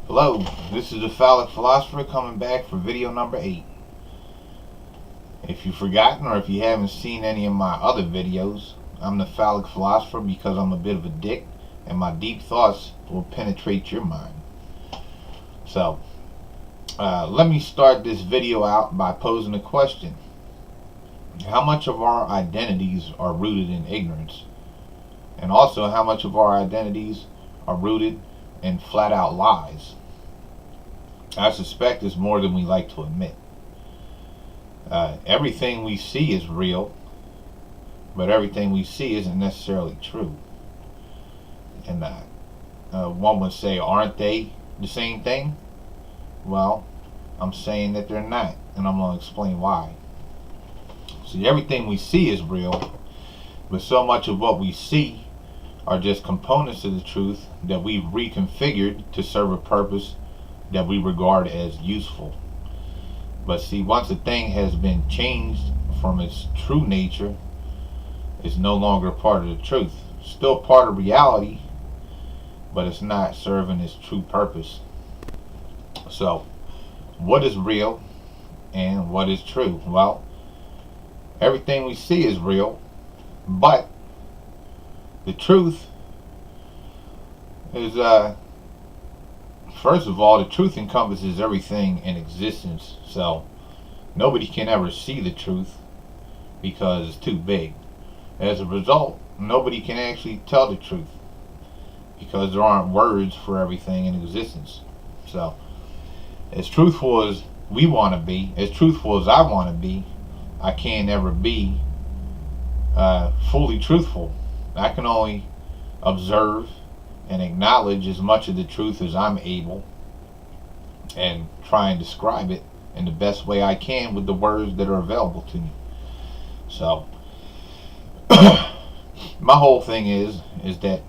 Hello, this is the Phallic Philosopher coming back for video number 8. If you've forgotten or if you haven't seen any of my other videos, I'm the Phallic Philosopher because I'm a bit of a dick and my deep thoughts will penetrate your mind. So, let me start this video out by posing a question. How much of our identities are rooted in ignorance? And also, how much of our identities are rooted in flat out lies? I suspect it's more than we like to admit. Everything we see is real, but everything we see isn't necessarily true. And one would say, aren't they the same thing? Well, I'm saying that they're not, and I'm going to explain why. See, everything we see is real, but so much of what we see are just components of the truth that we've reconfigured to serve a purpose that we regard as useful. But see, once a thing has been changed from its true nature, it's no longer part of the truth. Still part of reality, but it's not serving its true purpose. So, what is real and what is true? Well, everything we see is real, but the truth is, first of all, the truth encompasses everything in existence. So nobody can ever see the truth because it's too big. As a result, nobody can actually tell the truth because there aren't words for everything in existence. So as truthful as we want to be, as truthful as I want to be, I can't ever be fully truthful. I can only observe and acknowledge as much of the truth as I'm able and try and describe it in the best way I can with the words that are available to me. So my whole thing is that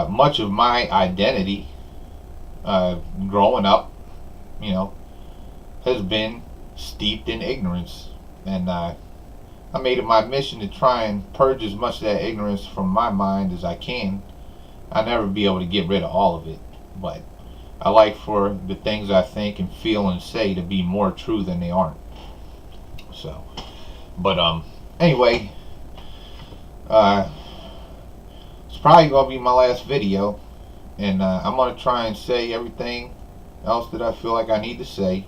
much of my identity growing up, has been steeped in ignorance, and I made it my mission to try and purge as much of that ignorance from my mind as I can. I'll never be able to get rid of all of it, but I like for the things I think and feel and say to be more true than they aren't. So, but anyway, it's probably gonna be my last video, and I'm gonna try and say everything else that I feel like I need to say.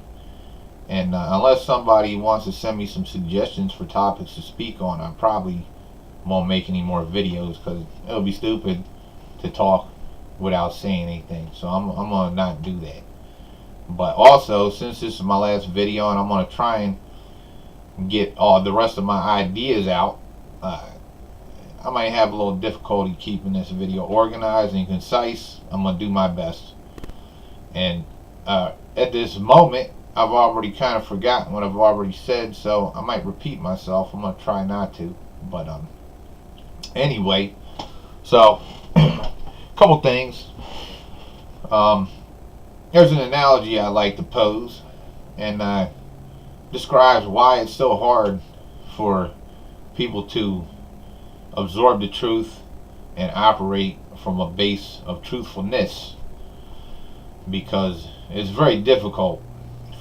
And unless somebody wants to send me some suggestions for topics to speak on, I probably won't make any more videos because it'll be stupid to talk without saying anything. So I'm going to not do that. But also, since this is my last video and I'm going to try and get all the rest of my ideas out, I might have a little difficulty keeping this video organized and concise. I'm going to do my best. And at this moment, I've already kind of forgotten what I've already said, so I might repeat myself. I'm going to try not to. But anyway, so couple things. There's an analogy I like to pose, and describes why it's so hard for people to absorb the truth and operate from a base of truthfulness, because it's very difficult.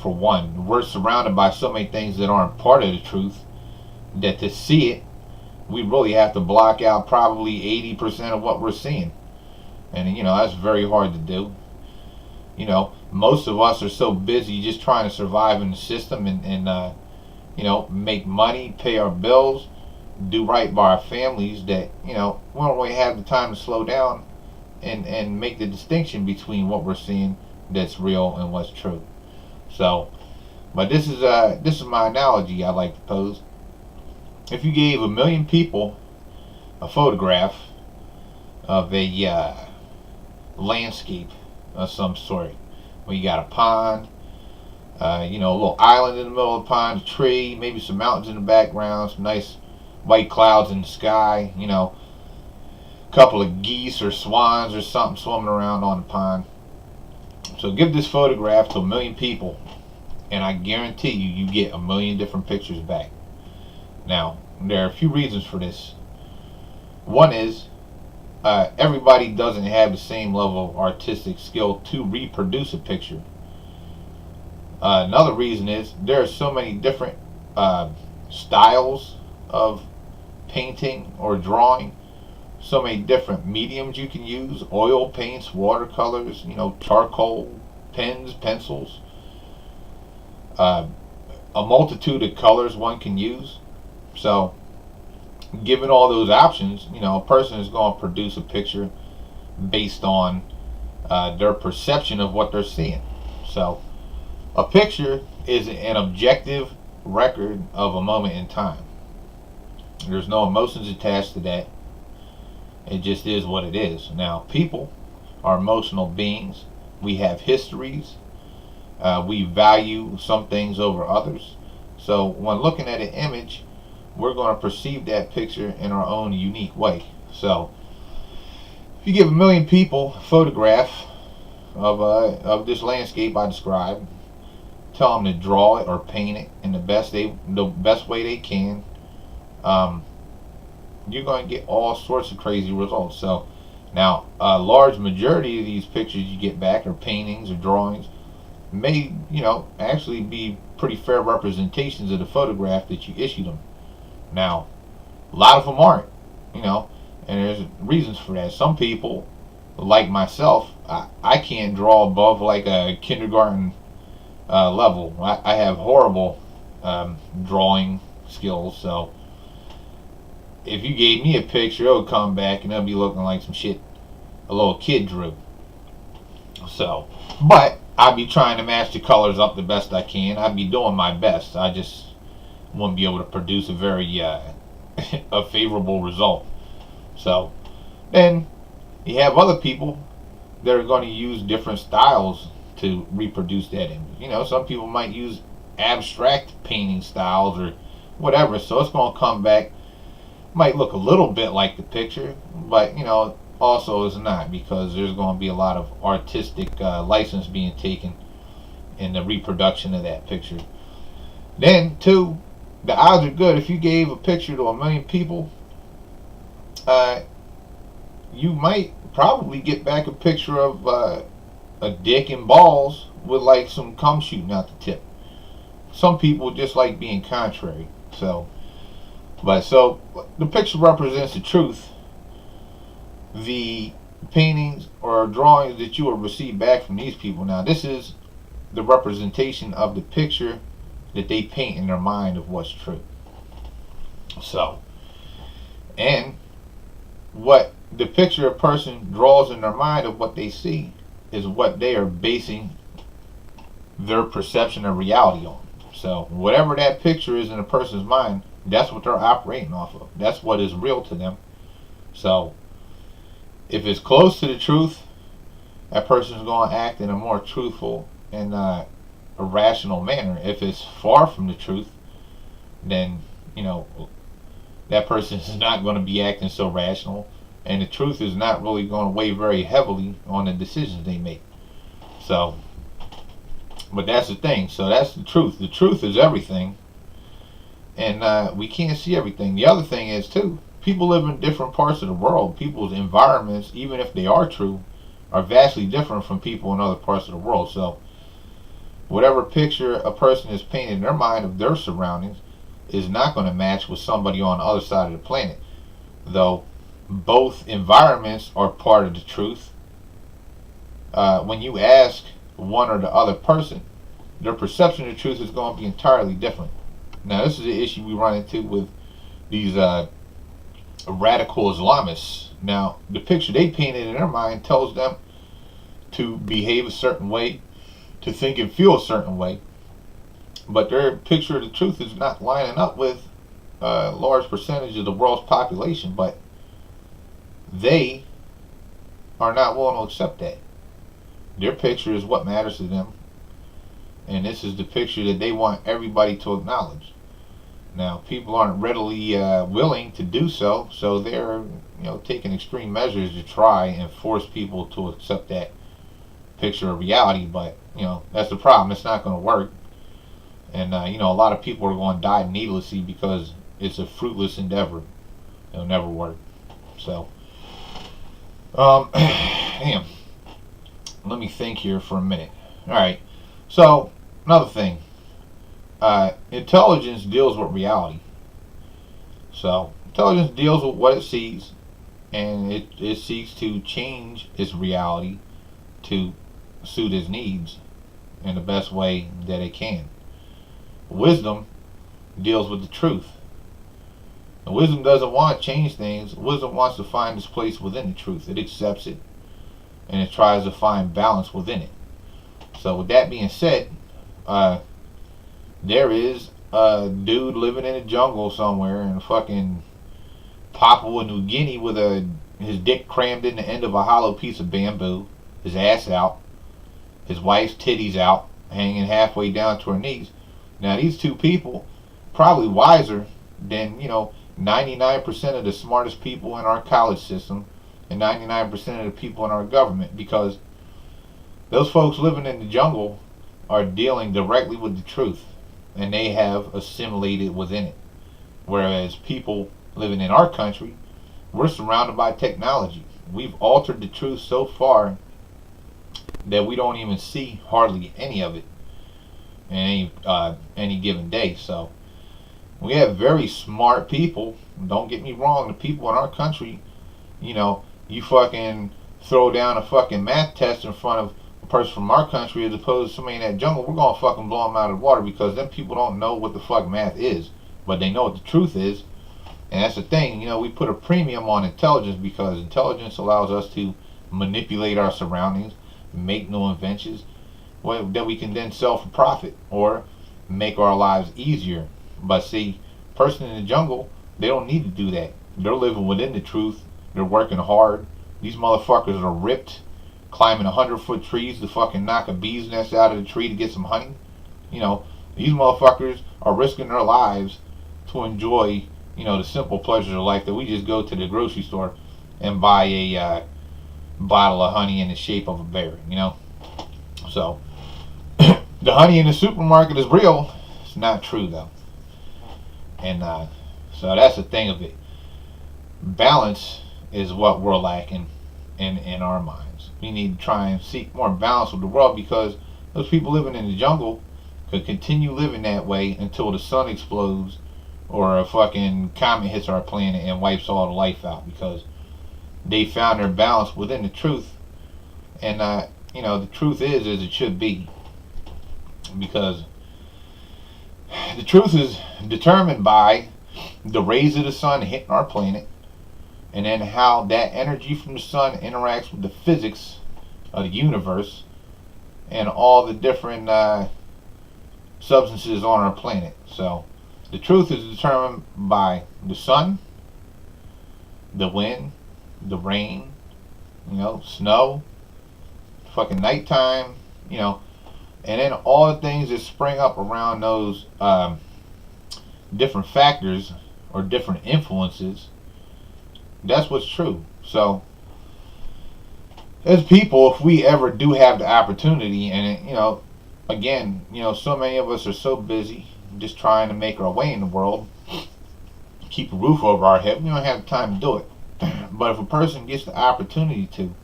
For one, we're surrounded by so many things that aren't part of the truth that to see it, we really have to block out probably 80% of what we're seeing. And that's very hard to do. Most of us are so busy just trying to survive in the system and make money, pay our bills, do right by our families, that we don't really have the time to slow down and make the distinction between what we're seeing that's real and what's true. So, but this is my analogy I like to pose. If you gave 1 million people a photograph of a landscape of some sort, where you got a pond, a little island in the middle of the pond, a tree, maybe some mountains in the background, some nice white clouds in the sky, a couple of geese or swans or something swimming around on the pond. So give this photograph to 1 million people, and I guarantee you get 1 million different pictures back. Now, there are a few reasons for this. One is everybody doesn't have the same level of artistic skill to reproduce a picture. Another reason is there are so many different styles of painting or drawing, so many different mediums you can use: oil paints, watercolors, charcoal, pens, pencils, uh, a multitude of colors one can use. So given all those options, a person is going to produce a picture based on their perception of what they're seeing. So a picture is an objective record of a moment in time. There's no emotions attached to that. It just is what it is. Now, people are emotional beings. We have histories. We value some things over others. So when looking at an image, we're going to perceive that picture in our own unique way. So if you give 1 million people a photograph of this landscape I described, tell them to draw it or paint it in the best way they can, you're going to get all sorts of crazy results. So now a large majority of these pictures you get back, or paintings or drawings, may actually be pretty fair representations of the photograph that you issued them. Now a lot of them aren't, and there's reasons for that. Some people, like myself, I can't draw above like a kindergarten level. I have horrible drawing skills. So if you gave me a picture, it would come back and it'll be looking like some shit a little kid drew. So, but I'd be trying to match the colors up the best I can. I'd be doing my best. I just wouldn't be able to produce a very a favorable result. So then you have other people that are going to use different styles to reproduce that image. Some people might use abstract painting styles or whatever. So it's going to come back, might look a little bit like the picture, but also is not, because there's going to be a lot of artistic license being taken in the reproduction of that picture. Then too, the odds are good. If you gave a picture to 1 million people, you might probably get back a picture of a dick and balls with like some cum shooting out the tip. Some people just like being contrary. So the picture represents the truth. The paintings or drawings that you will receive back from these people, now this is the representation of the picture that they paint in their mind of what's true. So, and what the picture a person draws in their mind of what they see is what they are basing their perception of reality on. So whatever that picture is in a person's mind, that's what they're operating off of. That's what is real to them. So if it's close to the truth, that person's going to act in a more truthful and a rational manner. If it's far from the truth, then that person is not going to be acting so rational, and the truth is not really going to weigh very heavily on the decisions they make. So, but that's the thing. So that's the truth. The truth is everything, and we can't see everything. The other thing is too, people live in different parts of the world. People's environments, even if they are true, are vastly different from people in other parts of the world. So whatever picture a person is painting in their mind of their surroundings is not going to match with somebody on the other side of the planet. Though both environments are part of the truth, when you ask one or the other person, their perception of the truth is going to be entirely different. Now this is the issue we run into with these radical Islamists. Now the picture they painted in their mind tells them to behave a certain way, to think and feel a certain way, but their picture of the truth is not lining up with a large percentage of the world's population. But they are not willing to accept that. Their picture is what matters to them, and this is the picture that they want everybody to acknowledge. Now people aren't readily willing to do so, so they're taking extreme measures to try and force people to accept that picture of reality. But that's the problem. It's not going to work, and a lot of people are going to die needlessly because it's a fruitless endeavor. It'll never work. So Damn. Let me think here for a minute. All right. So another thing, intelligence deals with reality. So intelligence deals with what it sees, and it seeks to change its reality to suit its needs in the best way that it can. Wisdom deals with the truth. And wisdom doesn't want to change things. Wisdom wants to find its place within the truth. It accepts it and it tries to find balance within it. So with that being said, there is a dude living in a jungle somewhere in fucking Papua New Guinea with his dick crammed in the end of a hollow piece of bamboo, his ass out, his wife's titties out, hanging halfway down to her knees. Now these two people probably wiser than 99% of the smartest people in our college system and 99% of the people in our government, because those folks living in the jungle are dealing directly with the truth and they have assimilated within it. Whereas people living in our country, we're surrounded by technology. We've altered the truth so far that we don't even see hardly any of it in any given day. So we have very smart people. Don't get me wrong, the people in our country, you fucking throw down a fucking math test in front of a person from our country as opposed to somebody in that jungle, we're gonna fucking blow them out of the water, because them people don't know what the fuck math is, but they know what the truth is. And that's the thing, we put a premium on intelligence because intelligence allows us to manipulate our surroundings, make new inventions that we can then sell for profit or make our lives easier. But see, person in the jungle, they don't need to do that. They're living within the truth. They're working hard. These motherfuckers are ripped, climbing 100-foot trees to fucking knock a bee's nest out of the tree to get some honey. These motherfuckers are risking their lives to enjoy, the simple pleasures of life that we just go to the grocery store and buy a bottle of honey in the shape of a bear, So, the honey in the supermarket is real. It's not true, though. And so that's the thing of it. Balance is what we're lacking in our minds. We need to try and seek more balance with the world, because those people living in the jungle could continue living that way until the sun explodes or a fucking comet hits our planet and wipes all the life out, because they found their balance within the truth. And the truth is as it should be, because the truth is determined by the rays of the sun hitting our planet, and then how that energy from the sun interacts with the physics of the universe and all the different substances on our planet. So the truth is determined by the sun, the wind, the rain, snow, fucking nighttime, and then all the things that spring up around those different factors or different influences. That's what's true. So as people, if we ever do have the opportunity, and again, so many of us are so busy just trying to make our way in the world, keep a roof over our head, we don't have time to do it. But if a person gets the opportunity to,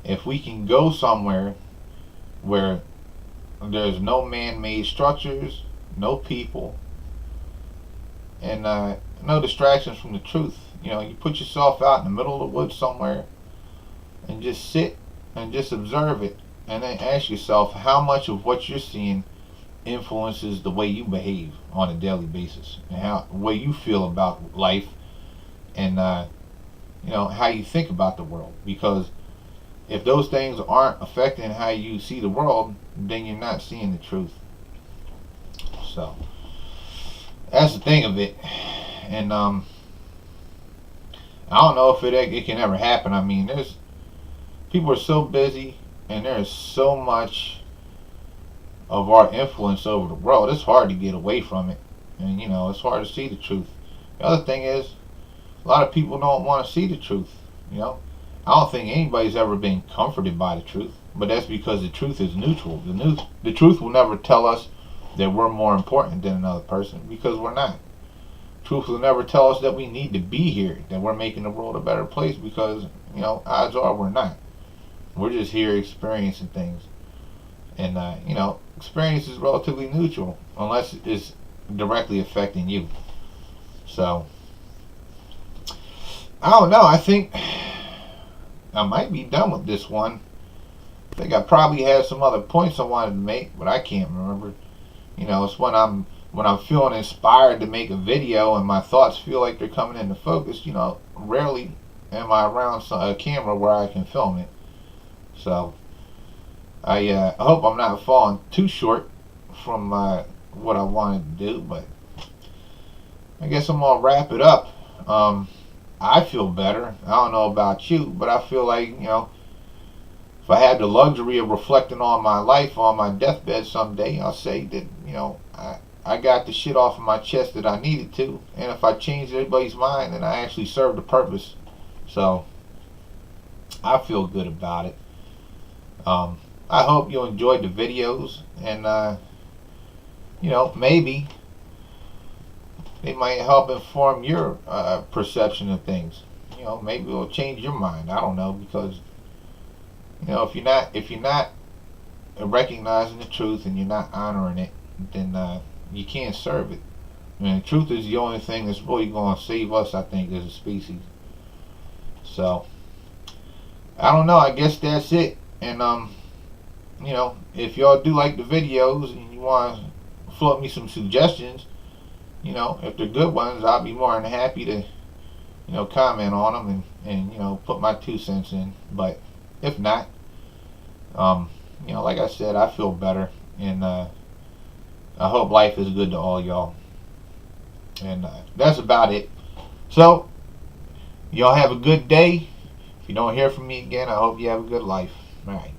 if we can go somewhere where there's no man-made structures, no people, and no distractions from the truth, you put yourself out in the middle of the woods somewhere and just sit and just observe it, and then ask yourself how much of what you're seeing influences the way you behave on a daily basis, and the way you feel about life, and how you think about the world. Because if those things aren't affecting how you see the world, then you're not seeing the truth. So that's the thing of it. And I don't know if it can ever happen. I mean, people are so busy, and there's so much of our influence over the world. It's hard to get away from it, and it's hard to see the truth. The other thing is, a lot of people don't want to see the truth. I don't think anybody's ever been comforted by the truth, but that's because the truth is neutral. The truth will never tell us that we're more important than another person, because we're not. Truth will never tell us that we need to be here, that we're making the world a better place, because, odds are we're not. We're just here experiencing things. And, experience is relatively neutral unless it's directly affecting you. So, I don't know. I think I might be done with this one. I think I probably had some other points I wanted to make, but I can't remember. It's when I'm feeling inspired to make a video and my thoughts feel like they're coming into focus. Rarely am I around a camera where I can film it. So I hope I'm not falling too short from what I wanted to do, but I guess I'm gonna wrap it up. I feel better. I don't know about you, but I feel like, if I had the luxury of reflecting on my life on my deathbed someday, I'll say that, I got the shit off of my chest that I needed to. And if I changed everybody's mind, then I actually served a purpose. So, I feel good about it. I hope you enjoyed the videos. And, maybe they might help inform your perception of things. Maybe it'll change your mind. I don't know, because if you're not recognizing the truth and you're not honoring it, then you can't serve it. The truth is the only thing that's really going to save us, I think, as a species. So I don't know. I guess that's it. And if y'all do like the videos and you want to float me some suggestions, if they're good ones, I'll be more than happy to, comment on them and put my 2 cents in. But if not, like I said, I feel better, and I hope life is good to all y'all. And that's about it. So, y'all have a good day. If you don't hear from me again, I hope you have a good life. All right.